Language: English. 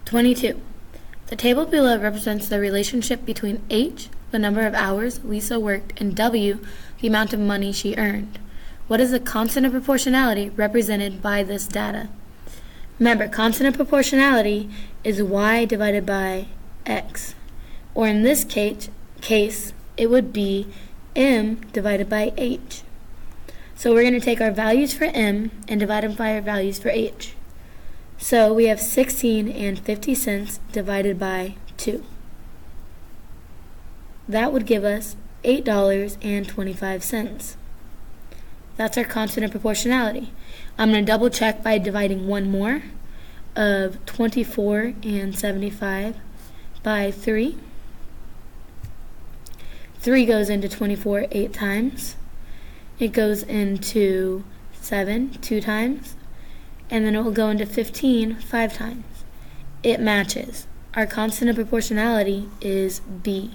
22. The table below represents the relationship between H, the number of hours Lisa worked, and W, the amount of money she earned. What is the constant of proportionality represented by this data? Remember, constant of proportionality is y divided by x, or in this case, it would be m divided by h. So we're going to take our values for m and divide them by our values for h. So we have 16 and 50 cents divided by 2. That would give us $8.25. That's our constant of proportionality. I'm going to double check by dividing one more of 24 and 75 by 3. 3 goes into 24 8 times. It goes into 7 2 times. And then it will go into 15 5 times. It matches. Our constant of proportionality is B.